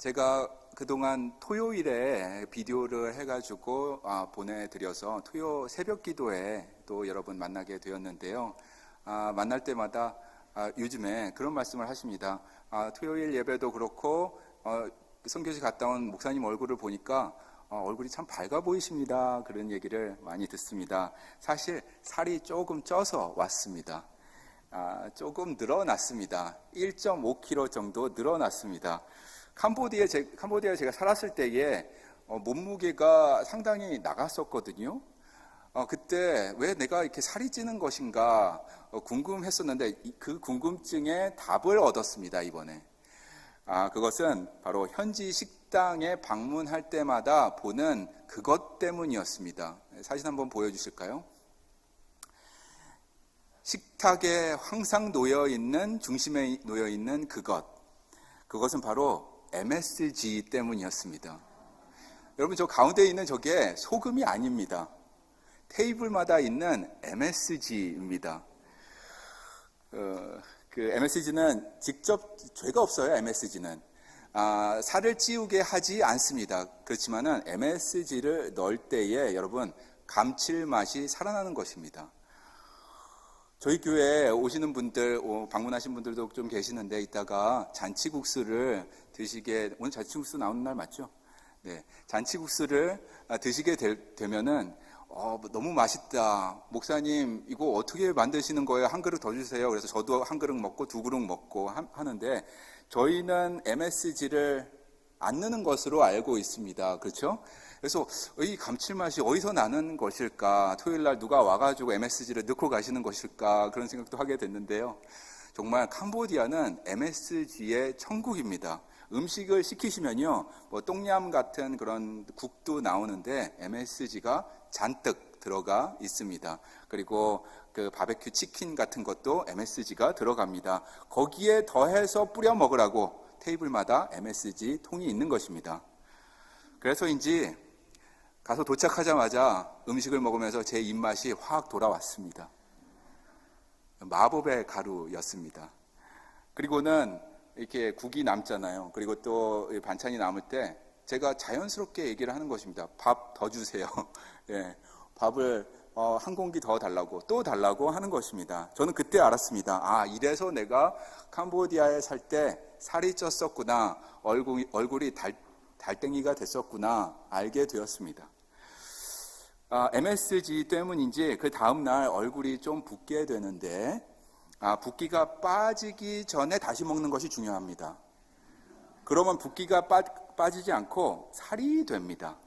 제가 그동안 토요일에 비디오를 해가지고 보내드려서 토요 새벽 기도에 또 여러분 만나게 되었는데요. 만날 때마다 요즘에 그런 말씀을 하십니다. 토요일 예배도 그렇고 선교지 갔다 온 목사님 얼굴을 보니까 얼굴이 참 밝아 보이십니다. 그런 얘기를 많이 듣습니다. 사실 살이 조금 쪄서 왔습니다. 조금 늘어났습니다. 1.5kg 정도 늘어났습니다. 캄보디아에 제가 살았을 때에 몸무게가 상당히 나갔었거든요. 그때 왜 내가 이렇게 살이 찌는 것인가 궁금했었는데 그 궁금증에 답을 얻었습니다, 이번에. 그것은 바로 현지 식당에 방문할 때마다 보는 그것 때문이었습니다. 사진 한번 보여주실까요? 식탁에 항상 중심에 놓여있는 그것은 바로 MSG 때문이었습니다. 여러분, 저 가운데 있는 저게 소금이 아닙니다. 테이블마다 있는 MSG입니다. 그 MSG는 직접 죄가 없어요. MSG는 살을 찌우게 하지 않습니다. 그렇지만은 MSG를 넣을 때에 여러분 감칠맛이 살아나는 것입니다. 저희 교회에 오시는 분들, 방문하신 분들도 좀 계시는데 이따가 잔치국수를 오늘 잔치국수 나오는 날 맞죠? 네, 잔치국수를 드시게 되면은 너무 맛있다. 목사님, 이거 어떻게 만드시는 거예요? 한 그릇 더 주세요. 그래서 저도 한 그릇 먹고 두 그릇 먹고 하는데 저희는 MSG를 안 넣는 것으로 알고 있습니다. 그렇죠? 그래서 이 감칠맛이 어디서 나는 것일까? 토요일 날 누가 와가지고 MSG를 넣고 가시는 것일까? 그런 생각도 하게 됐는데요. 정말 캄보디아는 MSG의 천국입니다. 음식을 시키시면요, 똥얌 같은 그런 국도 나오는데 MSG가 잔뜩 들어가 있습니다. 그리고 그 바베큐 치킨 같은 것도 MSG가 들어갑니다. 거기에 더해서 뿌려 먹으라고 테이블마다 MSG 통이 있는 것입니다. 그래서인지 가서 도착하자마자 음식을 먹으면서 제 입맛이 확 돌아왔습니다. 마법의 가루였습니다. 그리고는 이렇게 국이 남잖아요. 그리고 또 반찬이 남을 때 제가 자연스럽게 얘기를 하는 것입니다. 밥 더 주세요. 예, 밥을 한 공기 더 달라고 또 달라고 하는 것입니다. 저는 그때 알았습니다. 이래서 내가 캄보디아에 살 때 살이 쪘었구나, 얼굴이 달땡이가 됐었구나 알게 되었습니다. MSG 때문인지 그 다음날 얼굴이 좀 붓게 되는데 붓기가 빠지기 전에 다시 먹는 것이 중요합니다. 그러면 붓기가 빠지지 않고 살이 됩니다.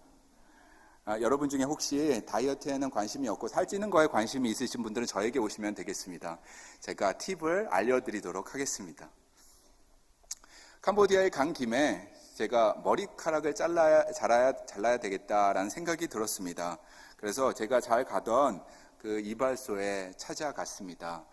여러분 중에 혹시 다이어트에는 관심이 없고 살찌는 거에 관심이 있으신 분들은 저에게 오시면 되겠습니다. 제가 팁을 알려드리도록 하겠습니다. 캄보디아에 간 김에 제가 머리카락을 잘라야 되겠다라는 생각이 들었습니다. 그래서 제가 잘 가던 그 이발소에 찾아갔습니다.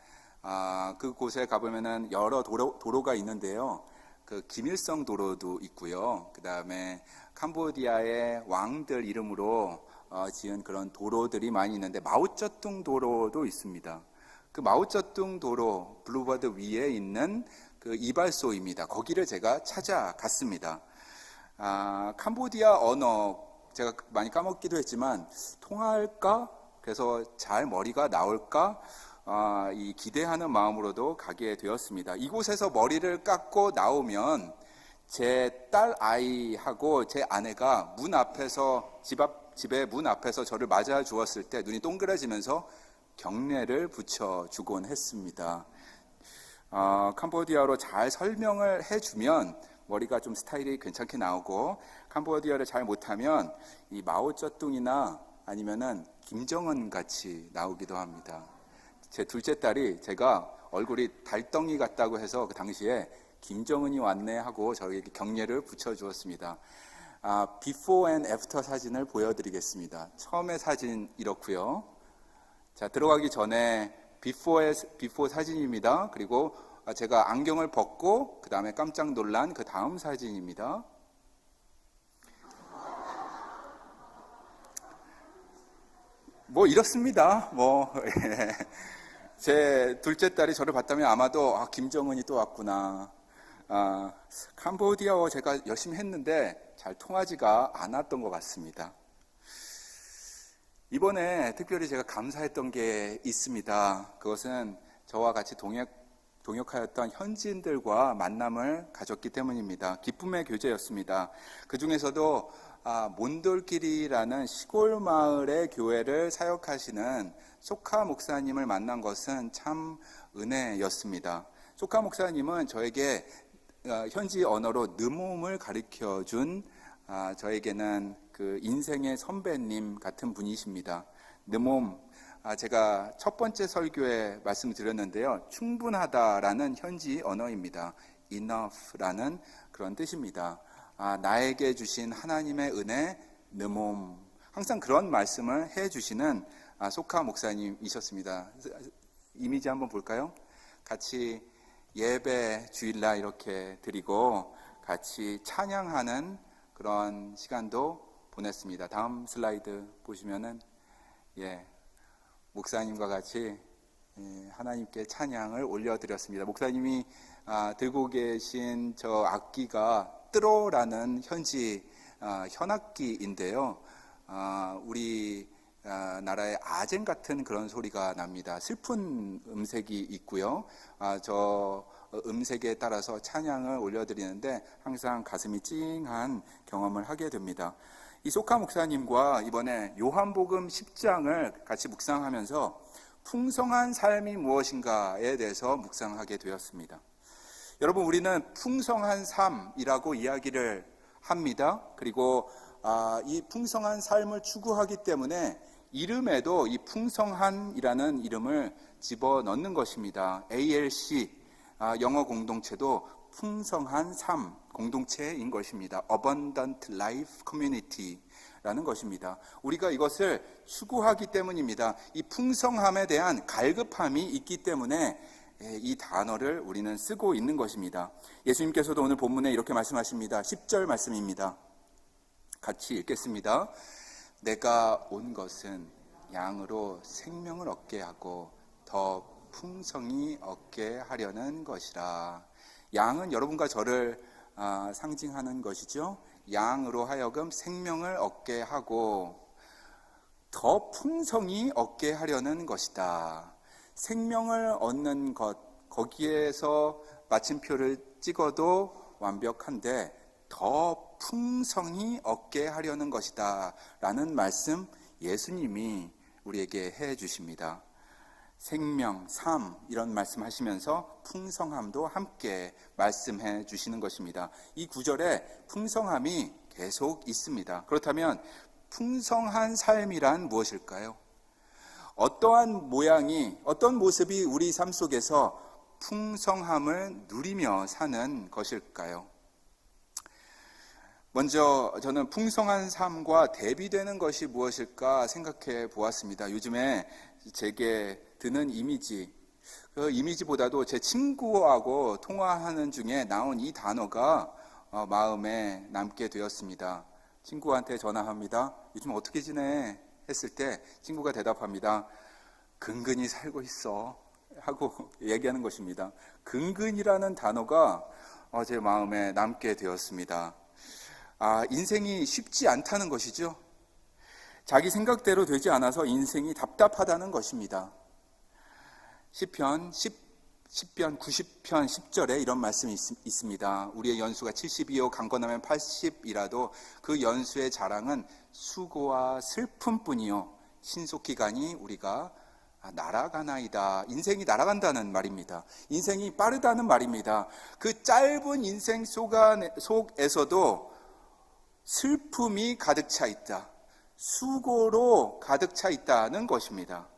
그곳에 가보면은 여러 도로가 있는데요. 그 김일성 도로도 있고요. 그 다음에 캄보디아의 왕들 이름으로 지은 그런 도로들이 많이 있는데 마오쩌둥 도로도 있습니다. 그 마오쩌둥 도로 블루버드 위에 있는 그 이발소입니다. 거기를 제가 찾아갔습니다. 캄보디아 언어 제가 많이 까먹기도 했지만 통할까? 그래서 잘 머리가 나올까? 이 기대하는 마음으로도 가게 되었습니다. 이곳에서 머리를 깎고 나오면 제 딸 아이하고 제 아내가 문 앞에서 집의 문 앞에서 저를 맞아 주었을 때 눈이 동그래지면서 경례를 붙여주곤 했습니다. 캄보디아로 잘 설명을 해주면 머리가 좀 스타일이 괜찮게 나오고, 캄보디아를 잘 못하면 이 마오쩌둥이나 아니면은 김정은 같이 나오기도 합니다. 제 둘째 딸이 제가 얼굴이 달덩이 같다고 해서 그 당시에 김정은이 왔네 하고 저에게 경례를 붙여주었습니다. 비포 앤 애프터 사진을 보여드리겠습니다. 처음에 사진 이렇고요. 자, 들어가기 전에 비포 사진입니다. 그리고 제가 안경을 벗고 그 다음에 깜짝 놀란 그 다음 사진입니다. 이렇습니다. 제 둘째 딸이 저를 봤다면 아마도 김정은이 또 왔구나. 캄보디아어 제가 열심히 했는데 잘 통하지가 않았던 것 같습니다. 이번에 특별히 제가 감사했던 게 있습니다. 그것은 저와 같이 동역하였던 현지인들과 만남을 가졌기 때문입니다. 기쁨의 교제였습니다. 그 중에서도 몬돌길이라는 시골 마을의 교회를 사역하시는 소카 목사님을 만난 것은 참 은혜였습니다. 소카 목사님은 저에게 현지 언어로 느몸을 가르쳐준 저에게는 그 인생의 선배님 같은 분이십니다. 느몸, 제가 첫 번째 설교에 말씀드렸는데요. 충분하다라는 현지 언어입니다. enough라는 그런 뜻입니다. 나에게 주신 하나님의 은혜, 느몸, 항상 그런 말씀을 해주시는 소카 목사님이셨습니다. 이미지 한번 볼까요? 같이 예배 주일날 이렇게 드리고 같이 찬양하는 그런 시간도 보냈습니다. 다음 슬라이드 보시면은 목사님과 같이 하나님께 찬양을 올려드렸습니다. 목사님이 들고 계신 저 악기가 뜨로라는 현지 현악기인데요. 우리 나라의 아젠 같은 그런 소리가 납니다. 슬픈 음색이 있고요. 저 음색에 따라서 찬양을 올려드리는데 항상 가슴이 찡한 경험을 하게 됩니다. 이 소카 목사님과 이번에 요한복음 10장을 같이 묵상하면서 풍성한 삶이 무엇인가에 대해서 묵상하게 되었습니다. 여러분, 우리는 풍성한 삶이라고 이야기를 합니다. 그리고 이 풍성한 삶을 추구하기 때문에 이름에도 이 풍성한이라는 이름을 집어넣는 것입니다. ALC, 영어 공동체도 풍성한 삶 공동체인 것입니다. Abundant Life Community라는 것입니다. 우리가 이것을 추구하기 때문입니다. 이 풍성함에 대한 갈급함이 있기 때문에 이 단어를 우리는 쓰고 있는 것입니다. 예수님께서도 오늘 본문에 이렇게 말씀하십니다. 10절 말씀입니다. 같이 읽겠습니다. 내가 온 것은 양으로 생명을 얻게 하고 더 풍성히 얻게 하려는 것이라. 양은 여러분과 저를 상징하는 것이죠. 양으로 하여금 생명을 얻게 하고 더 풍성히 얻게 하려는 것이다. 생명을 얻는 것, 거기에서 마침표를 찍어도 완벽한데 더 풍성히 얻게 하려는 것이다 라는 말씀 예수님이 우리에게 해 주십니다. 생명, 삶 이런 말씀하시면서 풍성함도 함께 말씀해 주시는 것입니다. 이 구절에 풍성함이 계속 있습니다. 그렇다면 풍성한 삶이란 무엇일까요? 어떠한 모양이, 어떤 모습이 우리 삶 속에서 풍성함을 누리며 사는 것일까요? 먼저 저는 풍성한 삶과 대비되는 것이 무엇일까 생각해 보았습니다. 요즘에 제게 드는 이미지, 그 이미지보다도 제 친구하고 통화하는 중에 나온 이 단어가 마음에 남게 되었습니다. 친구한테 전화합니다. 요즘 어떻게 지내? 했을 때 친구가 대답합니다. 근근히 살고 있어 하고 얘기하는 것입니다. 근근이라는 단어가 제 마음에 남게 되었습니다. 인생이 쉽지 않다는 것이죠. 자기 생각대로 되지 않아서 인생이 답답하다는 것입니다. 시편 90편 10절에 이런 말씀이 있습니다. 우리의 연수가 70이요 강건하면 80이라도 그 연수의 자랑은 수고와 슬픔뿐이요 신속히 가니 우리가 날아가나이다. 인생이 날아간다는 말입니다. 인생이 빠르다는 말입니다. 그 짧은 인생 속에서도 슬픔이 가득 차 있다. 수고로 가득 차 있다는 것입니다.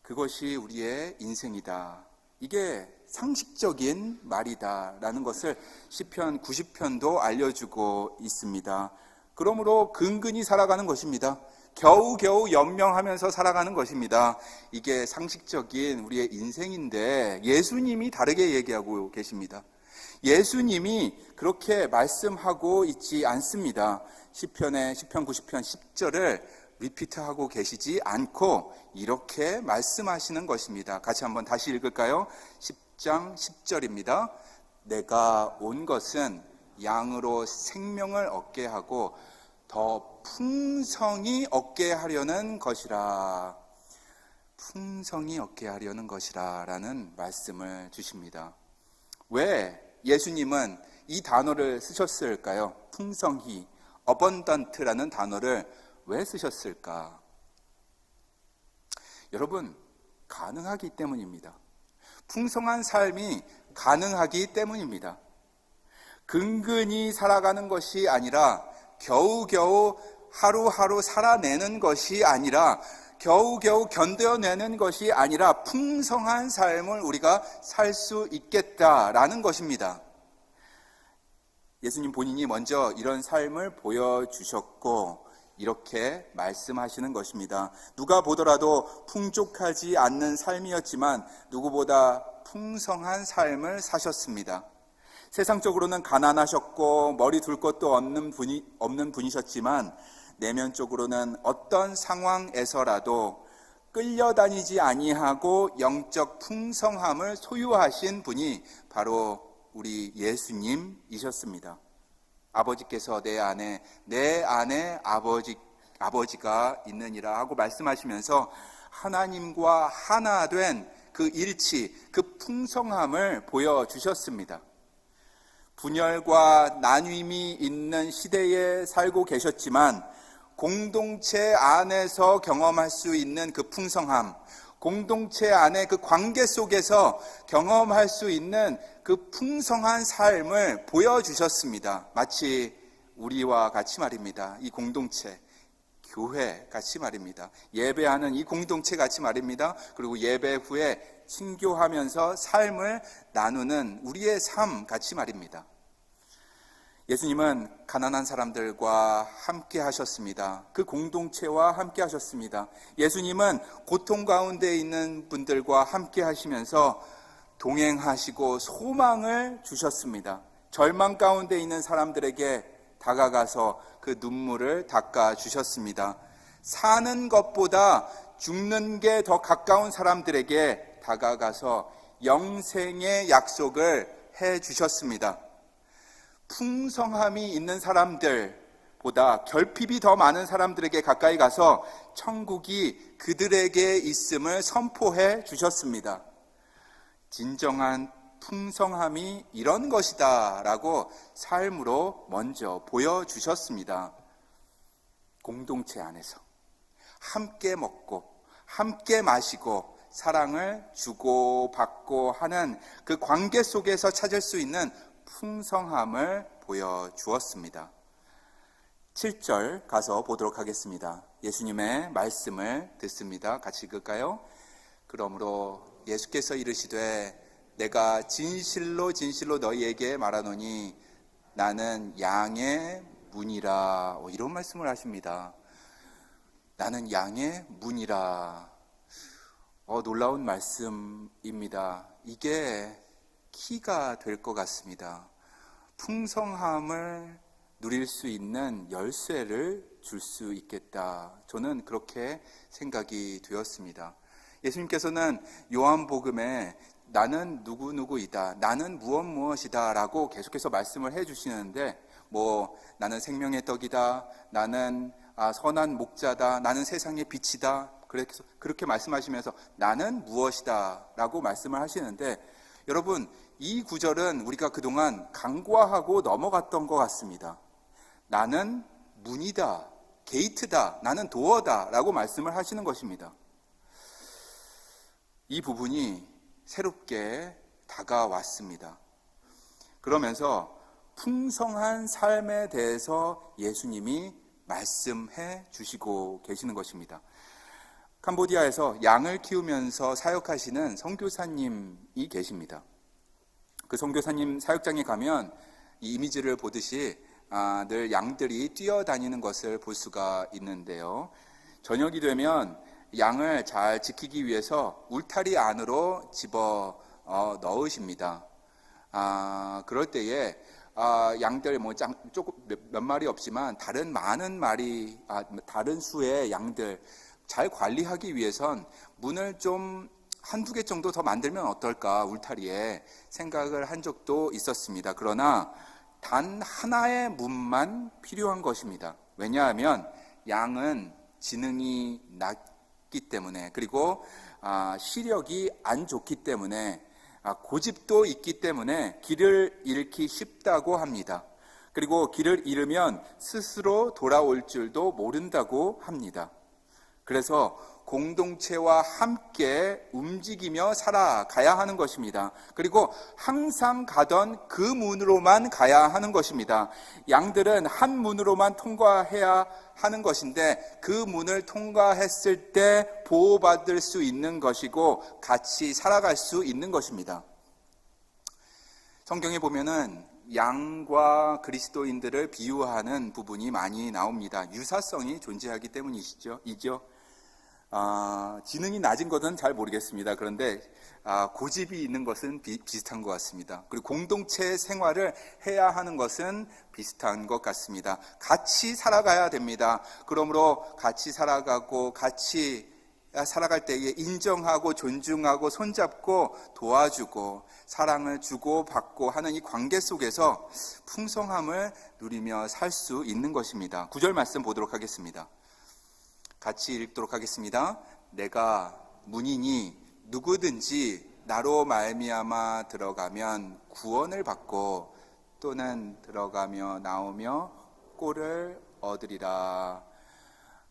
그것이 우리의 인생이다. 이게 상식적인 말이다라는 것을 시편 90편도 알려주고 있습니다. 그러므로 근근히 살아가는 것입니다. 겨우겨우 연명하면서 살아가는 것입니다. 이게 상식적인 우리의 인생인데 예수님이 다르게 얘기하고 계십니다. 예수님이 그렇게 말씀하고 있지 않습니다. 시편 90편 10절을 리피트하고 계시지 않고 이렇게 말씀하시는 것입니다. 같이 한번 다시 읽을까요? 10장 10절입니다. 내가 온 것은 양으로 생명을 얻게 하고 더 풍성히 얻게 하려는 것이라. 풍성히 얻게 하려는 것이라 라는 말씀을 주십니다. 왜 예수님은 이 단어를 쓰셨을까요? 풍성히, abundant라는 단어를 왜 쓰셨을까? 여러분, 가능하기 때문입니다. 풍성한 삶이 가능하기 때문입니다. 근근히 살아가는 것이 아니라, 겨우겨우 하루하루 살아내는 것이 아니라, 겨우겨우 견뎌내는 것이 아니라 풍성한 삶을 우리가 살 수 있겠다라는 것입니다. 예수님 본인이 먼저 이런 삶을 보여주셨고 이렇게 말씀하시는 것입니다. 누가 보더라도 풍족하지 않는 삶이었지만 누구보다 풍성한 삶을 사셨습니다. 세상적으로는 가난하셨고 머리 둘 것도 없는 분이셨지만 내면적으로는 어떤 상황에서라도 끌려다니지 아니하고 영적 풍성함을 소유하신 분이 바로 우리 예수님이셨습니다. 아버지께서 내 안에 아버지가 있느니라 하고 말씀하시면서 하나님과 하나 된 그 일치, 그 풍성함을 보여주셨습니다. 분열과 나눔이 있는 시대에 살고 계셨지만 공동체 안에서 경험할 수 있는 그 풍성함, 공동체 안에 그 관계 속에서 경험할 수 있는 그 풍성한 삶을 보여주셨습니다. 마치 우리와 같이 말입니다. 이 공동체, 교회 같이 말입니다. 예배하는 이 공동체 같이 말입니다. 그리고 예배 후에 친교하면서 삶을 나누는 우리의 삶 같이 말입니다. 예수님은 가난한 사람들과 함께 하셨습니다. 그 공동체와 함께 하셨습니다. 예수님은 고통 가운데 있는 분들과 함께 하시면서 동행하시고 소망을 주셨습니다. 절망 가운데 있는 사람들에게 다가가서 그 눈물을 닦아 주셨습니다. 사는 것보다 죽는 게 더 가까운 사람들에게 다가가서 영생의 약속을 해 주셨습니다. 풍성함이 있는 사람들보다 결핍이 더 많은 사람들에게 가까이 가서 천국이 그들에게 있음을 선포해 주셨습니다. 진정한 풍성함이 이런 것이다 라고 삶으로 먼저 보여주셨습니다. 공동체 안에서 함께 먹고 함께 마시고 사랑을 주고받고 하는 그 관계 속에서 찾을 수 있는 풍성함을 보여주었습니다. 7절 가서 보도록 하겠습니다. 예수님의 말씀을 듣습니다. 같이 읽을까요? 그러므로 예수께서 이르시되 내가 진실로 진실로 너희에게 말하노니 나는 양의 문이라. 이런 말씀을 하십니다. 나는 양의 문이라. 놀라운 말씀입니다. 이게 키가 될 것 같습니다. 풍성함을 누릴 수 있는 열쇠를 줄 수 있겠다. 저는 그렇게 생각이 되었습니다. 예수님께서는 요한복음에 나는 누구누구이다, 나는 무엇이다 라고 계속해서 말씀을 해주시는데 나는 생명의 떡이다, 나는 선한 목자다, 나는 세상의 빛이다, 그렇게 말씀하시면서 나는 무엇이다 라고 말씀을 하시는데, 여러분, 이 구절은 우리가 그동안 간과하고 넘어갔던 것 같습니다. 나는 문이다, 게이트다, 나는 도어다 라고 말씀을 하시는 것입니다. 이 부분이 새롭게 다가왔습니다. 그러면서 풍성한 삶에 대해서 예수님이 말씀해 주시고 계시는 것입니다. 캄보디아에서 양을 키우면서 사역하시는 선교사님이 계십니다. 그 선교사님 사역장에 가면 이 이미지를 보듯이 늘 양들이 뛰어다니는 것을 볼 수가 있는데요. 저녁이 되면 양을 잘 지키기 위해서 울타리 안으로 집어 넣으십니다. 그럴 때에 양들 조금 몇 마리 없지만 다른 수의 양들 잘 관리하기 위해선 문을 좀 한두 개 정도 더 만들면 어떨까 울타리에 생각을 한 적도 있었습니다. 그러나 단 하나의 문만 필요한 것입니다. 왜냐하면 양은 지능이 낮기 때문에, 그리고 시력이 안 좋기 때문에, 고집도 있기 때문에 길을 잃기 쉽다고 합니다. 그리고 길을 잃으면 스스로 돌아올 줄도 모른다고 합니다. 그래서 공동체와 함께 움직이며 살아가야 하는 것입니다. 그리고 항상 가던 그 문으로만 가야 하는 것입니다. 양들은 한 문으로만 통과해야 하는 것인데 그 문을 통과했을 때 보호받을 수 있는 것이고 같이 살아갈 수 있는 것입니다. 성경에 보면은 양과 그리스도인들을 비유하는 부분이 많이 나옵니다. 유사성이 존재하기 때문이죠. 지능이 낮은 것은 잘 모르겠습니다. 그런데 고집이 있는 것은 비슷한 것 같습니다. 그리고 공동체 생활을 해야 하는 것은 비슷한 것 같습니다. 같이 살아가야 됩니다. 그러므로 같이 살아가고 같이 살아갈 때에 인정하고 존중하고 손잡고 도와주고 사랑을 주고받고 하는 이 관계 속에서 풍성함을 누리며 살 수 있는 것입니다. 9절 말씀 보도록 하겠습니다. 같이 읽도록 하겠습니다. 내가 문이니 누구든지 나로 말미암아 들어가면 구원을 받고 또는 들어가며 나오며 꼴을 얻으리라.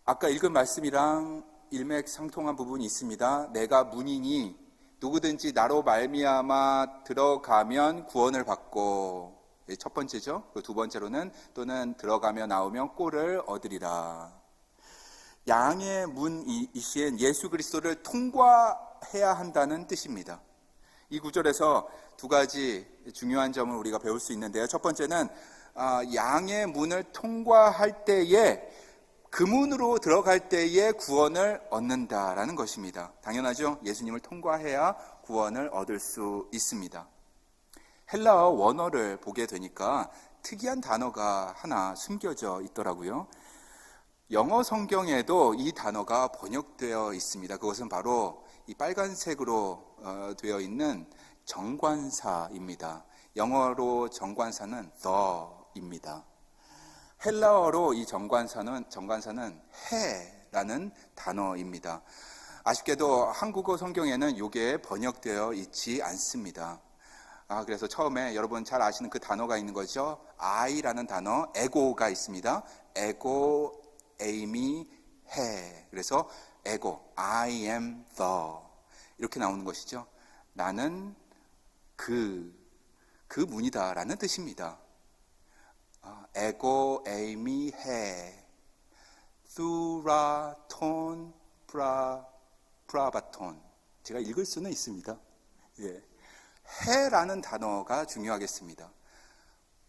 아까 읽은 말씀이랑 일맥상통한 부분이 있습니다. 내가 문이니 누구든지 나로 말미암아 들어가면 구원을 받고, 첫 번째죠. 두 번째로는 또는 들어가며 나오면 꼴을 얻으리라. 양의 문이신 예수 그리스도를 통과해야 한다는 뜻입니다. 이 구절에서 두 가지 중요한 점을 우리가 배울 수 있는데요. 첫 번째는 양의 문을 통과할 때에 그 문으로 들어갈 때에 구원을 얻는다라는 것입니다. 당연하죠. 예수님을 통과해야 구원을 얻을 수 있습니다. 헬라어 원어를 보게 되니까 특이한 단어가 하나 숨겨져 있더라고요. 영어 성경에도 이 단어가 번역되어 있습니다. 그것은 바로 이 빨간색으로 되어 있는 정관사입니다. 영어로 정관사는 the입니다. 헬라어로 이 정관사는 해라는 단어입니다. 아쉽게도 한국어 성경에는 이게 번역되어 있지 않습니다. 그래서 처음에 여러분 잘 아시는 그 단어가 있는 거죠. I라는 단어, 에고가 있습니다. 에고, 에이미, 해. 그래서 에고, I am the 이렇게 나오는 것이죠. 나는 그 문이다라는 뜻입니다. 에고, 에이미, 해. 수라, 톤, 프라바톤. 제가 읽을 수는 있습니다. 예. 해라는 단어가 중요하겠습니다.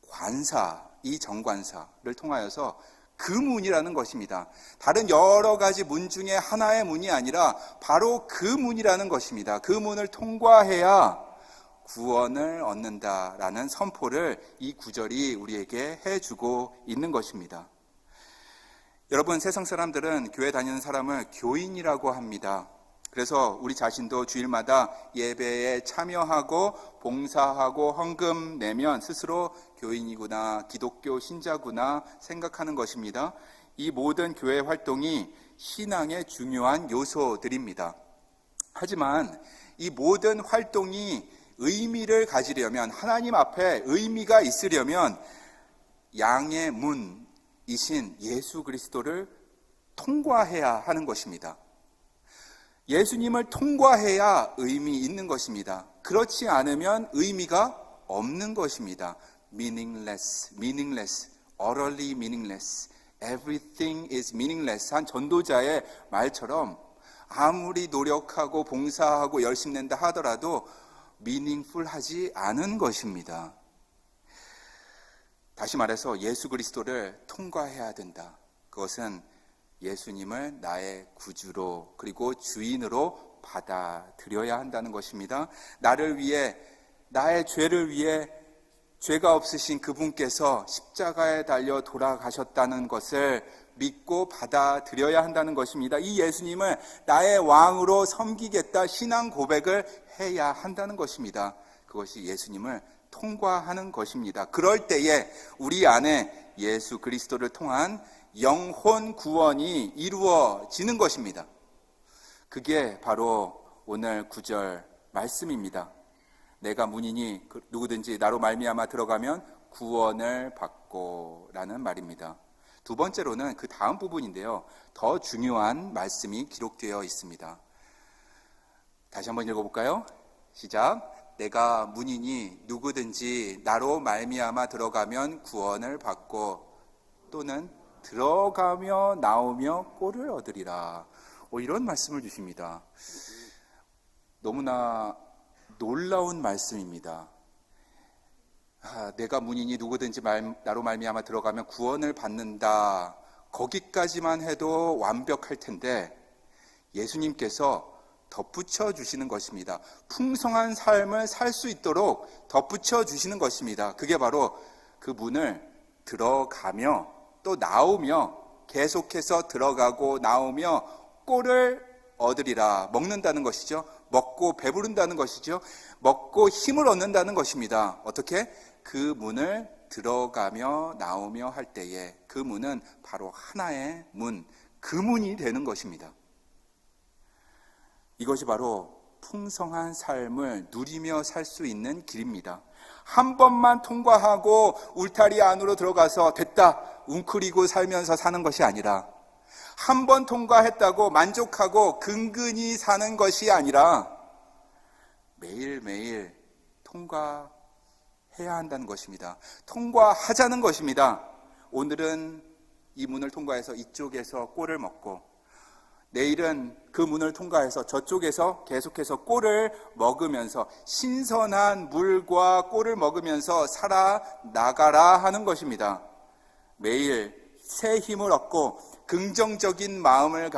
관사, 이 정관사를 통하여서 그 문이라는 것입니다. 다른 여러 가지 문 중에 하나의 문이 아니라 바로 그 문이라는 것입니다. 그 문을 통과해야 구원을 얻는다라는 선포를 이 구절이 우리에게 해주고 있는 것입니다. 여러분, 세상 사람들은 교회 다니는 사람을 교인이라고 합니다. 그래서 우리 자신도 주일마다 예배에 참여하고 봉사하고 헌금 내면 스스로 교인이구나, 기독교 신자구나 생각하는 것입니다. 이 모든 교회 활동이 신앙의 중요한 요소들입니다. 하지만 이 모든 활동이 의미를 가지려면, 하나님 앞에 의미가 있으려면 양의 문이신 예수 그리스도를 통과해야 하는 것입니다. 예수님을 통과해야 의미 있는 것입니다. 그렇지 않으면 의미가 없는 것입니다. meaningless, utterly meaningless, everything is meaningless 한 전도자의 말처럼 아무리 노력하고 봉사하고 열심 낸다 하더라도 meaningful하지 않은 것입니다. 다시 말해서 예수 그리스도를 통과해야 된다. 그것은 예수님을 나의 구주로 그리고 주인으로 받아들여야 한다는 것입니다. 나를 위해, 나의 죄를 위해 죄가 없으신 그분께서 십자가에 달려 돌아가셨다는 것을 믿고 받아들여야 한다는 것입니다. 이 예수님을 나의 왕으로 섬기겠다 신앙 고백을 해야 한다는 것입니다. 그것이 예수님을 통과하는 것입니다. 그럴 때에 우리 안에 예수 그리스도를 통한 영혼 구원이 이루어지는 것입니다. 그게 바로 오늘 9절 말씀입니다. 내가 문이니 누구든지 나로 말미암아 들어가면 구원을 받고 라는 말입니다. 두 번째로는 그 다음 부분인데요. 더 중요한 말씀이 기록되어 있습니다. 다시 한번 읽어볼까요? 시작. 내가 문이니 누구든지 나로 말미암아 들어가면 구원을 받고 또는 들어가며 나오며 꼴을 얻으리라. 이런 말씀을 주십니다. 너무나 놀라운 말씀입니다. 내가 문이니 누구든지 나로 말미암아 들어가면 구원을 받는다. 거기까지만 해도 완벽할 텐데 예수님께서 덧붙여 주시는 것입니다. 풍성한 삶을 살 수 있도록 덧붙여 주시는 것입니다. 그게 바로 그 문을 들어가며 또 나오며 계속해서 들어가고 나오며 꼴을 얻으리라. 먹는다는 것이죠. 먹고 배부른다는 것이죠. 먹고 힘을 얻는다는 것입니다. 어떻게? 그 문을 들어가며 나오며 할 때에 그 문은 바로 하나의 문, 그 문이 되는 것입니다. 이것이 바로 풍성한 삶을 누리며 살 수 있는 길입니다. 한 번만 통과하고 울타리 안으로 들어가서 됐다 웅크리고 살면서 사는 것이 아니라 한 번 통과했다고 만족하고 근근히 사는 것이 아니라 매일매일 통과해야 한다는 것입니다. 통과하자는 것입니다. 오늘은 이 문을 통과해서 이쪽에서 꼴을 먹고 내일은 그 문을 통과해서 저쪽에서 계속해서 꼴을 먹으면서 신선한 물과 꼴을 먹으면서 살아나가라 하는 것입니다. 매일 새 힘을 얻고 긍정적인 마음을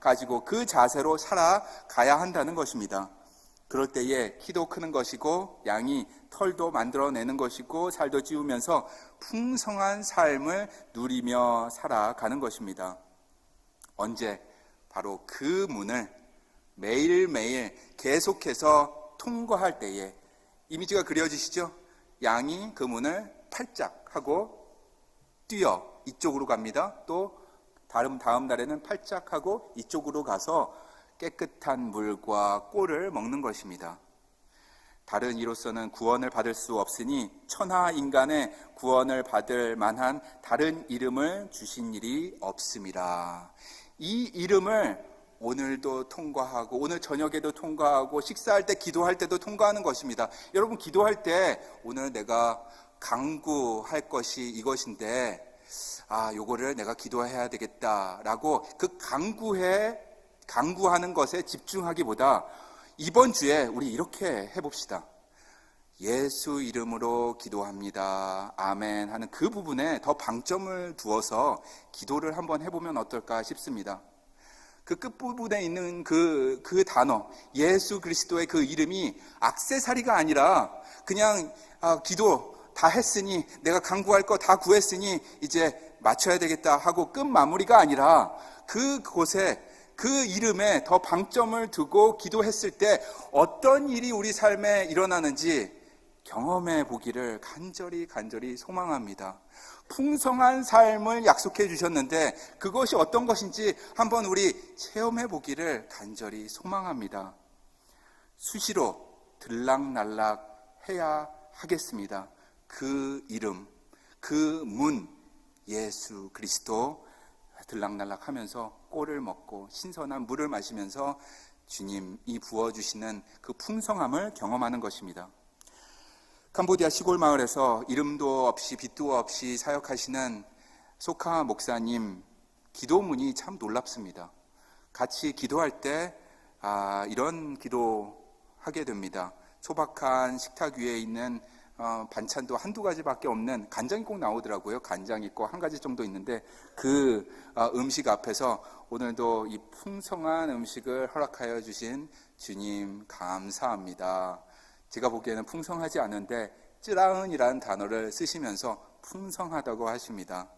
가지고 그 자세로 살아가야 한다는 것입니다. 그럴 때에 키도 크는 것이고 양이 털도 만들어내는 것이고 살도 찌우면서 풍성한 삶을 누리며 살아가는 것입니다. 언제? 바로 그 문을 매일매일 계속해서 통과할 때에 이미지가 그려지시죠? 양이 그 문을 팔짝 하고 뛰어 이쪽으로 갑니다. 또 다음 날에는 팔짝 하고 이쪽으로 가서 깨끗한 물과 꼴을 먹는 것입니다. 다른 이로서는 구원을 받을 수 없으니 천하 인간의 구원을 받을 만한 다른 이름을 주신 일이 없음이라. 이 이름을 오늘도 통과하고 오늘 저녁에도 통과하고 식사할 때 기도할 때도 통과하는 것입니다. 여러분 기도할 때 오늘 내가 강구할 것이 이것인데 요거를 내가 기도해야 되겠다라고 그 강구하는 것에 집중하기보다 이번 주에 우리 이렇게 해봅시다. 예수 이름으로 기도합니다. 아멘 하는 그 부분에 더 방점을 두어서 기도를 한번 해보면 어떨까 싶습니다. 그 끝부분에 있는 그 단어 예수 그리스도의 그 이름이 액세서리가 아니라 그냥 기도 다 했으니 내가 강구할 거 다 구했으니 이제 맞춰야 되겠다 하고 끝 마무리가 아니라 그곳에 그 이름에 더 방점을 두고 기도했을 때 어떤 일이 우리 삶에 일어나는지 경험해 보기를 간절히 소망합니다. 풍성한 삶을 약속해 주셨는데 그것이 어떤 것인지 한번 우리 체험해 보기를 간절히 소망합니다. 수시로 들락날락 해야 하겠습니다. 그 이름, 그 문, 예수 그리스도 들락날락 하면서 꼴을 먹고 신선한 물을 마시면서 주님이 부어주시는 그 풍성함을 경험하는 것입니다. 캄보디아 시골 마을에서 이름도 없이 빛도 없이 사역하시는 소카 목사님 기도문이 참 놀랍습니다. 같이 기도할 때 이런 기도하게 됩니다. 소박한 식탁 위에 있는 반찬도 한두 가지밖에 없는 간장이 꼭 나오더라고요. 간장 있고 한 가지 정도 있는데 그 음식 앞에서 오늘도 이 풍성한 음식을 허락하여 주신 주님 감사합니다. 제가 보기에는 풍성하지 않은데 쯔라은이라는 단어를 쓰시면서 풍성하다고 하십니다.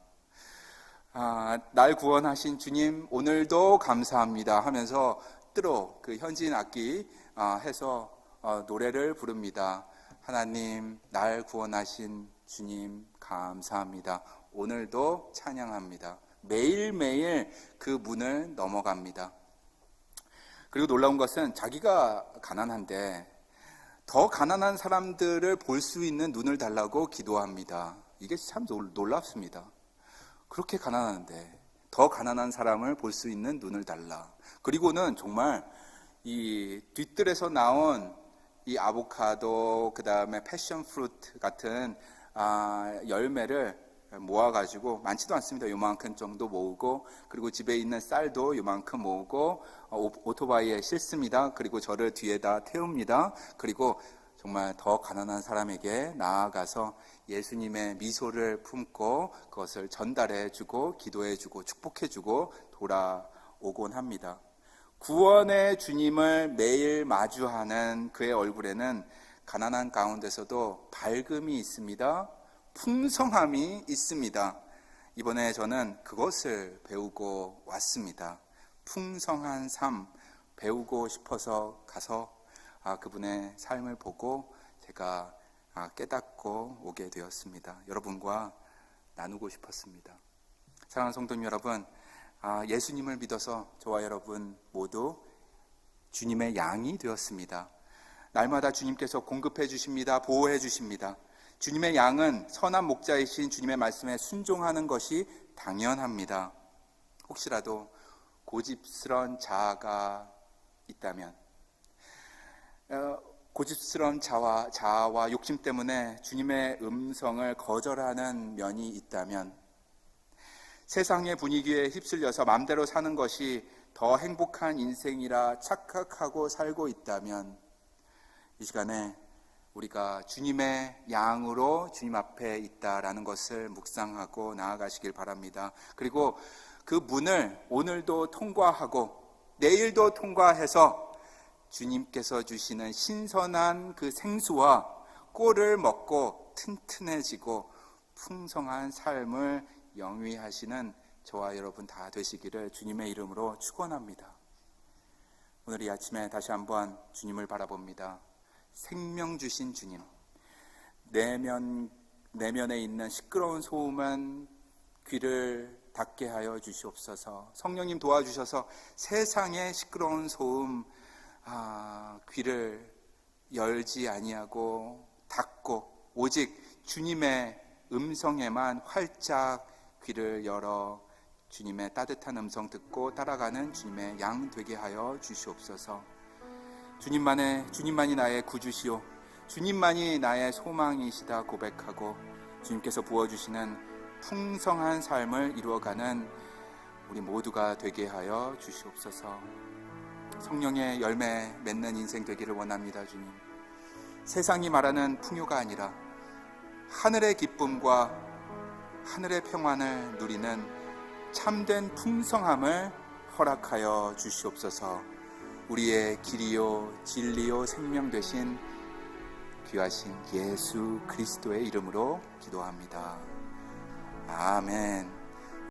날 구원하신 주님 오늘도 감사합니다 하면서 뜨로 그 현지인 악기 해서 노래를 부릅니다. 하나님, 날 구원하신 주님 감사합니다. 오늘도 찬양합니다. 매일매일 그 문을 넘어갑니다. 그리고 놀라운 것은 자기가 가난한데 더 가난한 사람들을 볼 수 있는 눈을 달라고 기도합니다. 이게 참 놀랍습니다. 그렇게 가난한데 더 가난한 사람을 볼 수 있는 눈을 달라. 그리고는 정말 이 뒤뜰에서 나온 이 아보카도, 그 다음에 패션 프루트 같은 열매를 모아가지고, 많지도 않습니다. 요만큼 정도 모으고, 그리고 집에 있는 쌀도 요만큼 모으고 오토바이에 싣습니다. 그리고 저를 뒤에다 태웁니다. 그리고 정말 더 가난한 사람에게 나아가서 예수님의 미소를 품고 그것을 전달해주고 기도해주고 축복해주고 돌아오곤 합니다. 구원의 주님을 매일 마주하는 그의 얼굴에는 가난한 가운데서도 밝음이 있습니다. 풍성함이 있습니다. 이번에 저는 그것을 배우고 왔습니다. 풍성한 삶 배우고 싶어서 가서 그분의 삶을 보고 제가 깨닫고 오게 되었습니다. 여러분과 나누고 싶었습니다. 사랑하는 성도님 여러분, 예수님을 믿어서 저와 여러분 모두 주님의 양이 되었습니다. 날마다 주님께서 공급해 주십니다. 보호해 주십니다. 주님의 양은 선한 목자이신 주님의 말씀에 순종하는 것이 당연합니다. 혹시라도 고집스러운 자아가 있다면, 고집스러운 자아와 욕심 때문에 주님의 음성을 거절하는 면이 있다면, 세상의 분위기에 휩쓸려서 마음대로 사는 것이 더 행복한 인생이라 착각하고 살고 있다면, 이 시간에 우리가 주님의 양으로 주님 앞에 있다라는 것을 묵상하고 나아가시길 바랍니다. 그리고 그 문을 오늘도 통과하고 내일도 통과해서 주님께서 주시는 신선한 그 생수와 꿀을 먹고 튼튼해지고 풍성한 삶을 영위하시는 저와 여러분 다 되시기를 주님의 이름으로 축원합니다. 오늘 이 아침에 다시 한번 주님을 바라봅니다. 생명 주신 주님, 내면에 있는 시끄러운 소음은 귀를 닫게 하여 주시옵소서. 성령님 도와주셔서 세상의 시끄러운 소음 귀를 열지 아니하고 닫고 오직 주님의 음성에만 활짝 귀를 열어 주님의 따뜻한 음성 듣고 따라가는 주님의 양 되게 하여 주시옵소서. 주님만이 나의 구주시오, 주님만이 나의 소망이시다 고백하고 주님께서 부어주시는 풍성한 삶을 이루어가는 우리 모두가 되게 하여 주시옵소서. 성령의 열매 맺는 인생 되기를 원합니다. 주님, 세상이 말하는 풍요가 아니라 하늘의 기쁨과 하늘의 평안을 누리는 참된 풍성함을 허락하여 주시옵소서. 우리의 길이요 진리요 생명 되신 귀하신 예수 그리스도의 이름으로 기도합니다. 아멘.